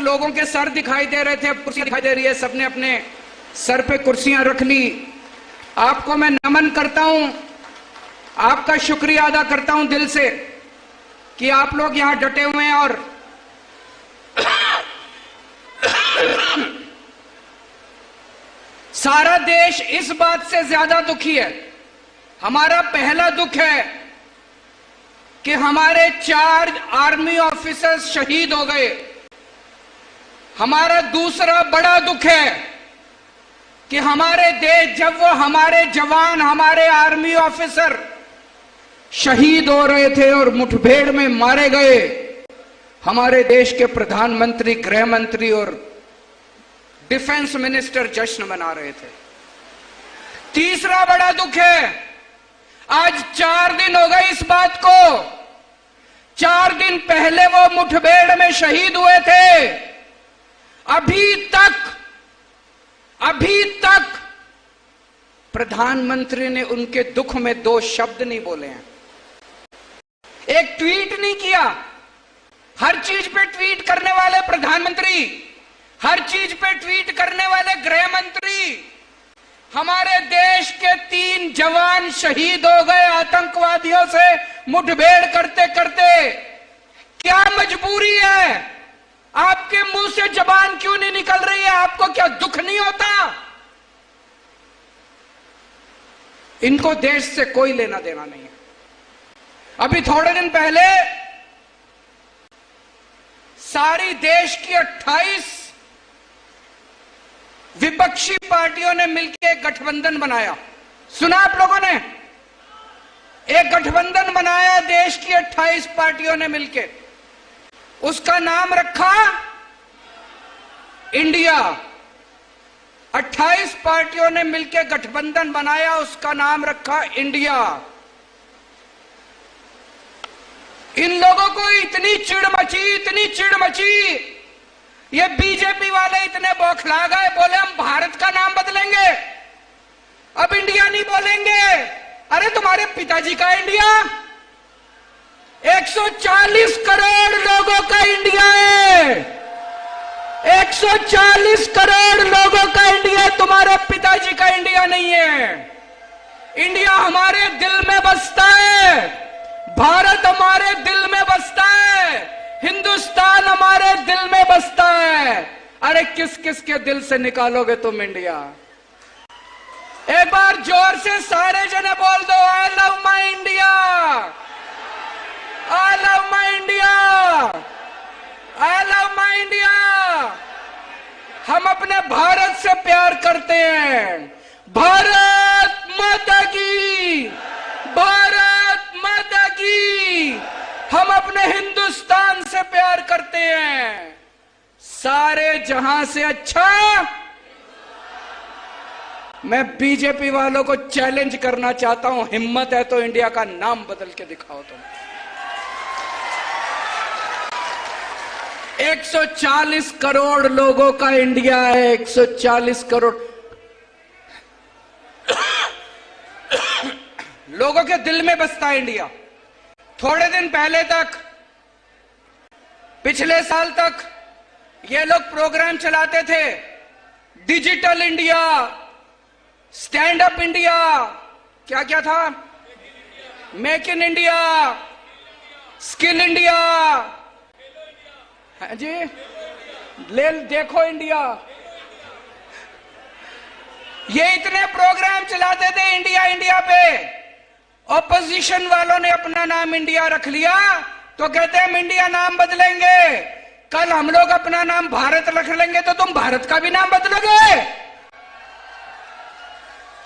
लोगों के सर दिखाई दे रहे थे, अब कुर्सियां दिखाई दे रही है। सबने अपने सर पे कुर्सियां रख ली। आपको मैं नमन करता हूं, आपका शुक्रिया अदा करता हूं दिल से कि आप लोग यहां डटे हुए हैं। और सारा देश इस बात से ज्यादा दुखी है। हमारा पहला दुख है कि हमारे 4 आर्मी ऑफिसर्स शहीद हो गए। हमारा दूसरा बड़ा दुख है कि हमारे देश, जब वो हमारे जवान, हमारे आर्मी ऑफिसर शहीद हो रहे थे और मुठभेड़ में मारे गए, हमारे देश के प्रधानमंत्री, गृह मंत्री और डिफेंस मिनिस्टर जश्न मना रहे थे। तीसरा बड़ा दुख है, आज 4 दिन हो गए इस बात को। 4 दिन पहले वो मुठभेड़ में शहीद हुए थे। अभी तक प्रधानमंत्री ने उनके दुख में 2 शब्द नहीं बोले हैं, एक ट्वीट नहीं किया। हर चीज पे ट्वीट करने वाले प्रधानमंत्री, हर चीज पे ट्वीट करने वाले गृह मंत्री। हमारे देश के 3 जवान शहीद हो गए आतंकवादियों से मुठभेड़ करते करते। क्या मजबूरी है? आपके मुंह से जबान क्यों नहीं निकल रही है? आपको क्या दुख नहीं होता? इनको देश से कोई लेना देना नहीं है। अभी थोड़े दिन पहले सारी देश की 28 विपक्षी पार्टियों ने मिलकर एक गठबंधन बनाया। सुना आप लोगों ने? एक गठबंधन बनाया देश की 28 पार्टियों ने मिलकर। उसका नाम रखा इंडिया। 28 पार्टियों ने मिलकर गठबंधन बनाया, उसका नाम रखा इंडिया। इन लोगों को इतनी चिड़ मची, ये बीजेपी वाले इतने बौखला गए, बोले हम भारत का नाम बदलेंगे, अब इंडिया नहीं बोलेंगे। अरे तुम्हारे पिताजी का इंडिया, 140 करोड़ लोगों का इंडिया है। 140 करोड़ लोगों का इंडिया, तुम्हारे पिताजी का इंडिया नहीं है। इंडिया हमारे दिल में बसता है, भारत हमारे दिल में बसता है, हिंदुस्तान हमारे दिल में बसता है। अरे किस किस के दिल से निकालोगे तुम इंडिया? एक बार जोर से सारे जने बोल दो, I love my India, I love my India, I love my India. हम अपने भारत से प्यार करते हैं। भारत माता की, भारत माता की। हम अपने हिंदुस्तान से प्यार करते हैं। सारे जहां से अच्छा। मैं बीजेपी वालों को चैलेंज करना चाहता हूं, हिम्मत है तो इंडिया का नाम बदल के दिखाओ तुम। 140 करोड़ लोगों का इंडिया है, 140 करोड़ लोगों के दिल में बसता है इंडिया। थोड़े दिन पहले तक, पिछले साल तक ये लोग प्रोग्राम चलाते थे, digital India, stand up India, क्या क्या था, make in India, skill India, हाँ जी, ले देखो इंडिया। ये इतने प्रोग्राम चलाते थे इंडिया इंडिया पे। ऑपोजिशन वालों ने अपना नाम इंडिया रख लिया तो कहते हैं हम इंडिया नाम बदलेंगे। कल हम लोग अपना नाम भारत रख लेंगे तो तुम भारत का भी नाम बदलोगे।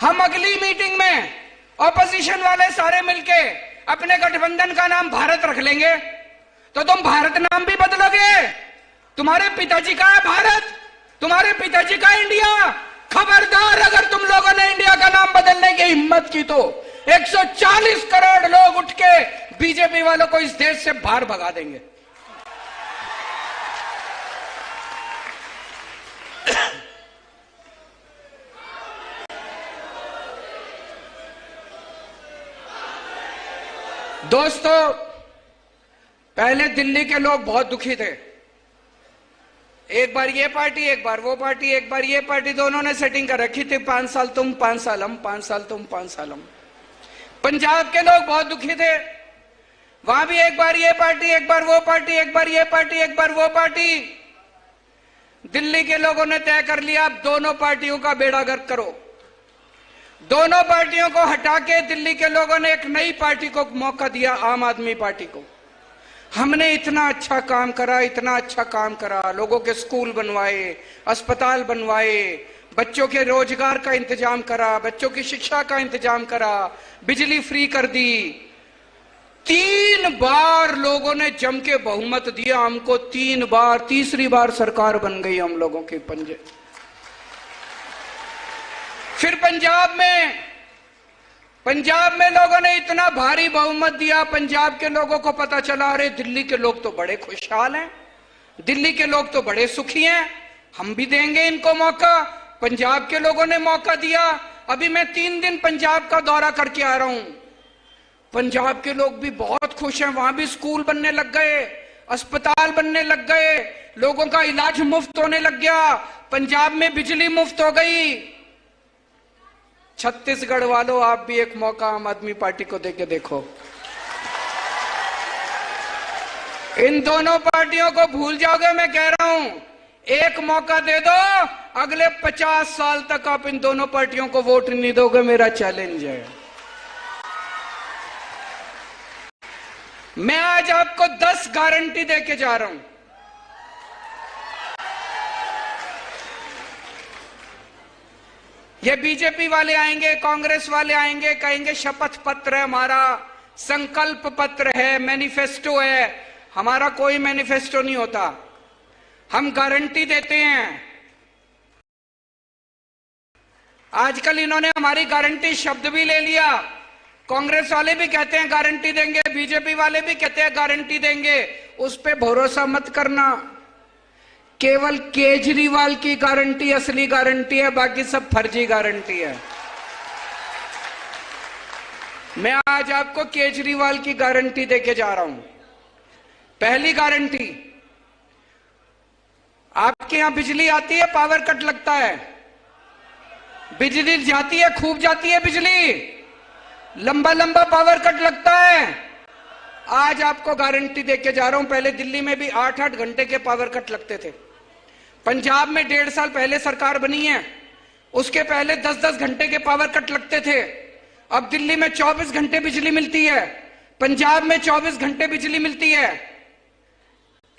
हम अगली मीटिंग में ऑपोजिशन वाले सारे मिलके अपने गठबंधन का नाम भारत रख लेंगे तो तुम भारत नाम भी बदलोगे। तुम्हारे पिताजी का है भारत, तुम्हारे पिताजी का इंडिया। खबरदार अगर तुम लोगों ने इंडिया का नाम बदलने की हिम्मत की तो 140 करोड़ लोग उठ के बीजेपी वालों को इस देश से बाहर भगा देंगे। दोस्तों, पहले दिल्ली के लोग बहुत दुखी थे। एक बार ये पार्टी, एक बार वो पार्टी, एक बार ये पार्टी, दोनों ने सेटिंग कर रखी थी 5 साल तुम 5 साल हम, 5 साल तुम 5 साल हम। पंजाब के लोग बहुत दुखी थे, वहां भी एक बार ये पार्टी, एक बार वो पार्टी, एक बार ये पार्टी, एक बार वो पार्टी। दिल्ली के लोगों ने तय कर लिया अब दोनों पार्टियों का बेड़ा गर्क करो। दोनों पार्टियों को हटा के दिल्ली के लोगों ने एक नई पार्टी को मौका दिया, आम आदमी पार्टी को। हमने इतना अच्छा काम करा, इतना अच्छा काम करा, लोगों के स्कूल बनवाए, अस्पताल बनवाए, बच्चों के रोजगार का इंतजाम करा, बच्चों की शिक्षा का इंतजाम करा, बिजली फ्री कर दी। 3 बार लोगों ने जम के बहुमत दिया हमको, 3 बार, तीसरी बार सरकार बन गई हम लोगों के पंजे। फिर पंजाब में लोगों ने इतना भारी बहुमत दिया, पंजाब के लोगों को पता चला अरे दिल्ली के लोग तो बड़े खुशहाल हैं, दिल्ली के लोग तो बड़े सुखी हैं, हम भी देंगे इनको मौका। पंजाब के लोगों ने मौका दिया। अभी मैं 3 दिन पंजाब का दौरा करके आ रहा हूं। पंजाब के लोग भी बहुत खुश हैं, वहां भी स्कूल बनने लग गए, अस्पताल बनने लग गए, लोगों का इलाज मुफ्त होने लग गया, पंजाब में बिजली मुफ्त हो गई। छत्तीसगढ़ वालों, आप भी एक मौका आम आदमी पार्टी को देके देखो। इन दोनों पार्टियों को भूल जाओगे, मैं कह रहा हूं। एक मौका दे दो, अगले 50 साल तक आप इन दोनों पार्टियों को वोट नहीं दोगे, मेरा चैलेंज है। मैं आज आपको 10 गारंटी देके जा रहा हूं। ये बीजेपी वाले आएंगे, कांग्रेस वाले आएंगे, कहेंगे शपथ पत्र है हमारा, संकल्प पत्र है, मैनिफेस्टो है। हमारा कोई मैनिफेस्टो नहीं होता, हम गारंटी देते हैं। आजकल इन्होंने हमारी गारंटी शब्द भी ले लिया। कांग्रेस वाले भी कहते हैं गारंटी देंगे, बीजेपी वाले भी कहते हैं गारंटी देंगे। उस पे भरोसा मत करना। केवल केजरीवाल की गारंटी असली गारंटी है, बाकी सब फर्जी गारंटी है। मैं आज आपको केजरीवाल की गारंटी देके जा रहा हूं। पहली गारंटी, आपके यहां बिजली आती है, पावर कट लगता है, बिजली जाती है, खूब जाती है बिजली, लंबा लंबा पावर कट लगता है। आज आपको गारंटी देके जा रहा हूं। पहले दिल्ली में भी 8-8 घंटे के पावर कट लगते थे। पंजाब में 1.5 साल पहले सरकार बनी है, उसके पहले 10-10 घंटे के पावर कट लगते थे। अब दिल्ली में 24 घंटे बिजली मिलती है, पंजाब में 24 घंटे बिजली मिलती है।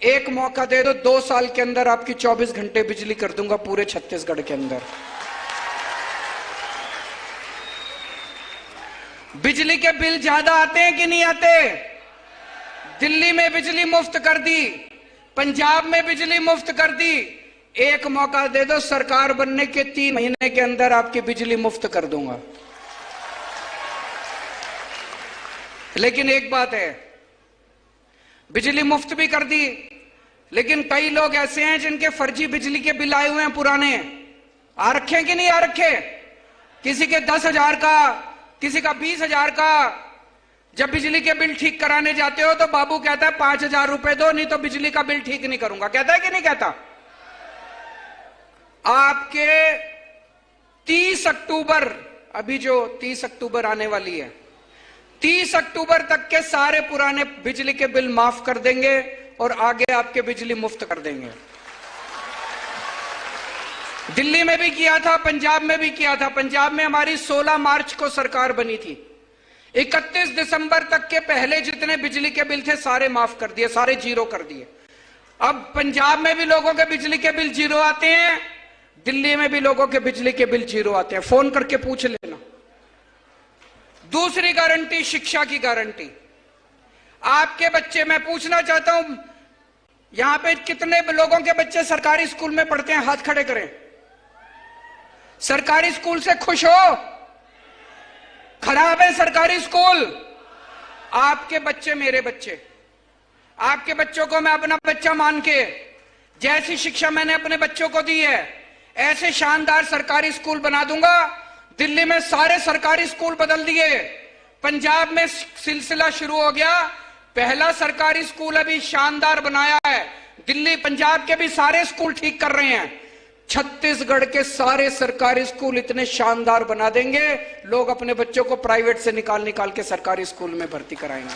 एक मौका दे दो, 2 साल के अंदर आपकी 24 घंटे बिजली कर दूंगा पूरे छत्तीसगढ़ के अंदर। बिजली के बिल ज्यादा आते हैं कि नहीं आते? दिल्ली में बिजली मुफ्त कर दी, पंजाब में बिजली मुफ्त कर दी। एक मौका दे दो, सरकार बनने के 3 महीने के अंदर आपकी बिजली मुफ्त कर दूंगा। लेकिन एक बात है, बिजली मुफ्त भी कर दी, लेकिन कई लोग ऐसे हैं जिनके फर्जी बिजली के बिल आए हुए हैं, पुराने आ रखे कि नहीं आ रखे। किसी के 10,000 का, किसी का 20,000 का। जब बिजली के बिल ठीक कराने जाते हो तो बाबू कहता है 5,000 रुपए दो, नहीं तो बिजली का बिल ठीक नहीं करूंगा। कहता है कि नहीं कहता? आपके 30 अक्टूबर, अभी जो 30 अक्टूबर आने वाली है, 30 अक्टूबर तक के सारे पुराने बिजली के बिल माफ कर देंगे और आगे आपके बिजली मुफ्त कर देंगे। दिल्ली में भी किया था, पंजाब में भी किया था। पंजाब में हमारी 16 मार्च को सरकार बनी थी। 31 दिसंबर तक के पहले जितने बिजली के बिल थे सारे माफ कर दिए, सारे जीरो कर दिए। अब पंजाब में भी लोगों के बिजली के बिल जीरो आते हैं, दिल्ली में भी लोगों के बिजली के बिल जीरो आते हैं। फोन करके पूछ लेना। दूसरी गारंटी, शिक्षा की गारंटी। आपके बच्चे, मैं पूछना चाहता हूं, यहां पे कितने लोगों के बच्चे सरकारी स्कूल में पढ़ते हैं? हाथ खड़े करें। सरकारी स्कूल से खुश हो? खराब है सरकारी स्कूल? आपके बच्चे मेरे बच्चे, आपके बच्चों को मैं अपना बच्चा मान के, जैसी शिक्षा मैंने अपने बच्चों को दी है, ऐसे शानदार सरकारी स्कूल बना दूंगा। दिल्ली में सारे सरकारी स्कूल बदल दिए, पंजाब में सिलसिला शुरू हो गया। पहला सरकारी स्कूल अभी शानदार बनाया है, दिल्ली पंजाब के भी सारे स्कूल ठीक कर रहे हैं। छत्तीसगढ़ के सारे सरकारी स्कूल इतने शानदार बना देंगे, लोग अपने बच्चों को प्राइवेट से निकाल निकाल के सरकारी स्कूल में भर्ती कराएंगे।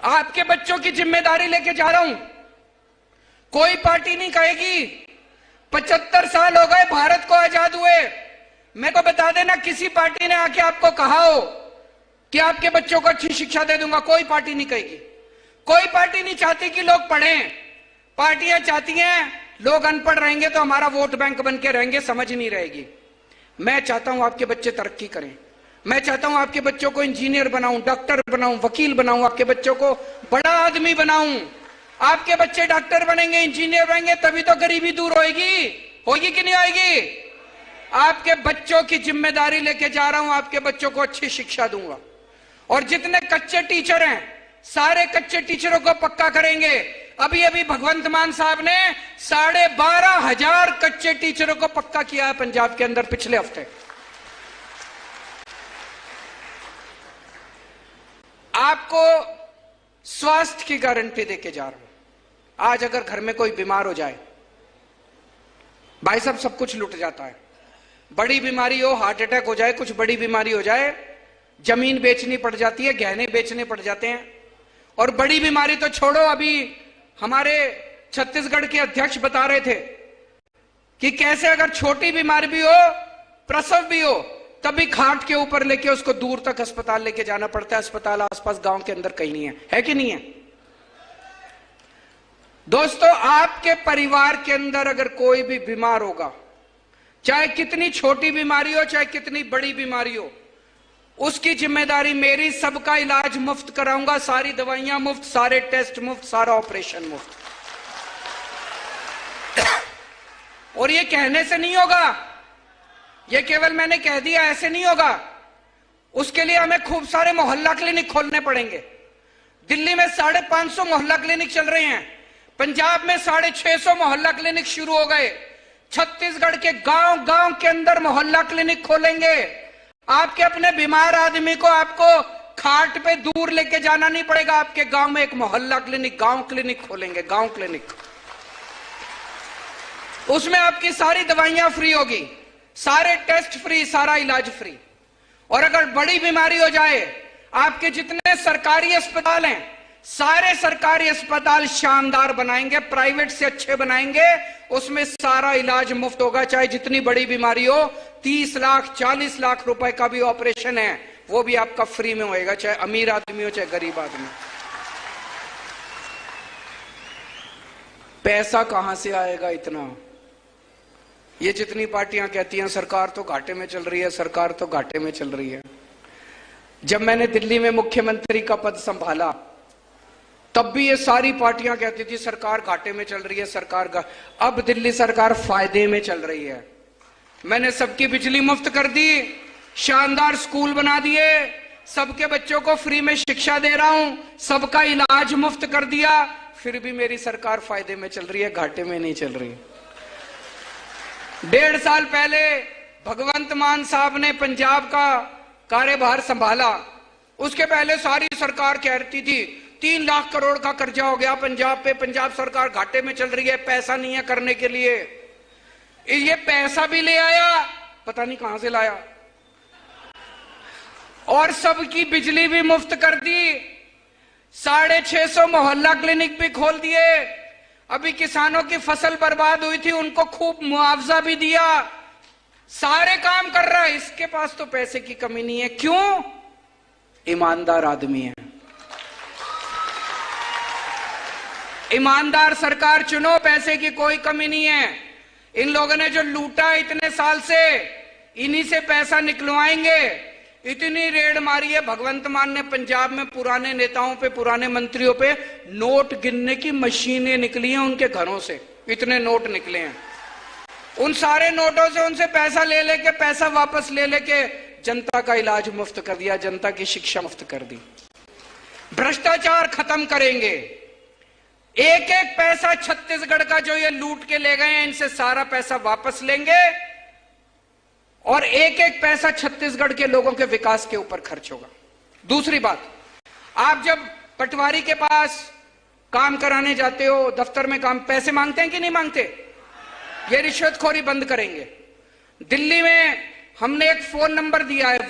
आपके बच्चों की जिम्मेदारी लेके जा रहा हूं। कोई पार्टी नहीं कहेगी 75 साल हो गए भारत को आजाद हुए, मेरे को बता देना किसी पार्टी ने आके आपको कहा हो कि आपके बच्चों को अच्छी शिक्षा दे दूंगा। कोई पार्टी नहीं कहेगी। कोई पार्टी नहीं चाहती कि लोग पढ़ें। पार्टियां चाहती हैं लोग अनपढ़ रहेंगे तो हमारा वोट बैंक बन के रहेंगे, समझ नहीं रहेगी। मैं चाहता हूं आपके बच्चे तरक्की करें। मैं चाहता हूं आपके बच्चों को इंजीनियर बनाऊं, डॉक्टर बनाऊं, वकील बनाऊं, आपके बच्चों को बड़ा आदमी बनाऊं। आपके बच्चे डॉक्टर बनेंगे, इंजीनियर बनेंगे, तभी तो गरीबी दूर होगी। होगी कि नहीं होगी? आपके बच्चों की जिम्मेदारी लेके जा रहा हूं, आपके बच्चों को अच्छी शिक्षा दूंगा। और जितने कच्चे टीचर हैं सारे कच्चे टीचरों को पक्का करेंगे। अभी अभी भगवंत मान साहब ने 12,500 कच्चे टीचरों को पक्का किया है पंजाब के अंदर पिछले हफ्ते। आपको स्वास्थ्य की गारंटी देके जा रहा हूं। आज अगर घर में कोई बीमार हो जाए, भाई साहब सब कुछ लुट जाता है। बड़ी बीमारी हो, हार्ट अटैक हो जाए, कुछ बड़ी बीमारी हो जाए, जमीन बेचनी पड़ जाती है, गहने बेचने पड़ जाते हैं। और बड़ी बीमारी तो छोड़ो, अभी हमारे छत्तीसगढ़ के अध्यक्ष बता रहे थे कि कैसे अगर छोटी बीमारी भी हो, प्रसव भी हो, तभी खाट के ऊपर लेके उसको दूर तक अस्पताल लेके जाना पड़ता है। अस्पताल आसपास गांव के अंदर कहीं नहीं है कि नहीं है? दोस्तों, आपके परिवार के अंदर अगर कोई भी बीमार होगा, चाहे कितनी छोटी बीमारी हो, चाहे कितनी बड़ी बीमारी हो, उसकी जिम्मेदारी मेरी। सबका इलाज मुफ्त कराऊंगा, सारी दवाइयां मुफ्त, सारे टेस्ट मुफ्त, सारा ऑपरेशन मुफ्त। और ये कहने से नहीं होगा, ये केवल मैंने कह दिया, ऐसे नहीं होगा। उसके लिए हमें खूब सारे मोहल्ला क्लिनिक खोलने पड़ेंगे। दिल्ली में 550 मोहल्ला क्लिनिक चल रहे हैं, पंजाब में 650 मोहल्ला क्लिनिक शुरू हो गए। छत्तीसगढ़ के गांव गांव के अंदर मोहल्ला क्लिनिक खोलेंगे। आपके अपने बीमार आदमी को आपको खाट पे दूर लेके जाना नहीं पड़ेगा। आपके गांव में एक मोहल्ला क्लिनिक, गांव क्लिनिक खोलेंगे, गांव क्लिनिक। उसमें आपकी सारी दवाइयां फ्री होगी, सारे टेस्ट फ्री, सारा इलाज फ्री। और अगर बड़ी बीमारी हो जाए, आपके जितने सरकारी अस्पताल हैं, सारे सरकारी अस्पताल शानदार बनाएंगे, प्राइवेट से अच्छे बनाएंगे। उसमें सारा इलाज मुफ्त होगा, चाहे जितनी बड़ी बीमारी हो। 30 लाख 40 लाख रुपए का भी ऑपरेशन है, वो भी आपका फ्री में होएगा, चाहे अमीर आदमी हो चाहे गरीब आदमी। पैसा कहां से आएगा इतना? ये जितनी पार्टियां कहती हैं सरकार तो घाटे में चल रही है, सरकार तो घाटे में चल रही है। जब मैंने दिल्ली में मुख्यमंत्री का पद संभाला, तब भी ये सारी पार्टियां कहती थी सरकार घाटे में चल रही है, सरकार अब दिल्ली सरकार फायदे में चल रही है। मैंने सबकी बिजली मुफ्त कर दी, शानदार स्कूल बना दिए, सबके बच्चों को फ्री में शिक्षा दे रहा हूं, सबका इलाज मुफ्त कर दिया। फिर भी मेरी सरकार फायदे में चल रही है, घाटे में नहीं चल रही। 1.5 साल पहले भगवंत मान साहब ने पंजाब का कार्यभार संभाला। उसके पहले सारी सरकार कहती थी 3 लाख करोड़ का कर्जा हो गया पंजाब पे, पंजाब सरकार घाटे में चल रही है, पैसा नहीं है करने के लिए। ये पैसा भी ले आया, पता नहीं कहां से लाया, और सबकी बिजली भी मुफ्त कर दी। 650 मोहल्ला क्लिनिक भी खोल दिए। अभी किसानों की फसल बर्बाद हुई थी, उनको खूब मुआवजा भी दिया। सारे काम कर रहा है। इसके पास तो पैसे की कमी नहीं है। क्यों? ईमानदार आदमी है। ईमानदार सरकार चुनो, पैसे की कोई कमी नहीं है। इन लोगों ने जो लूटा इतने साल से, इन्हीं से पैसा निकलवाएंगे। इतनी रेड मारी है भगवंत मान ने पंजाब में, पुराने नेताओं पे, पुराने मंत्रियों पे नोट गिनने की मशीनें निकली हैं उनके घरों से। इतने नोट निकले हैं। उन सारे नोटों से उनसे पैसा ले लेके, पैसा वापस ले लेके जनता का इलाज मुफ्त कर दिया, जनता की शिक्षा मुफ्त कर दी। भ्रष्टाचार खत्म करेंगे। एक एक पैसा छत्तीसगढ़ का जो ये लूट के ले गए हैं, इनसे सारा पैसा वापस लेंगे और एक एक पैसा छत्तीसगढ़ के लोगों के विकास के ऊपर खर्च होगा। दूसरी बात, आप जब पटवारी के पास काम कराने जाते हो, दफ्तर में काम, पैसे मांगते हैं कि नहीं मांगते? ये रिश्वतखोरी बंद करेंगे। दिल्ली में हमने एक फोन नंबर दिया है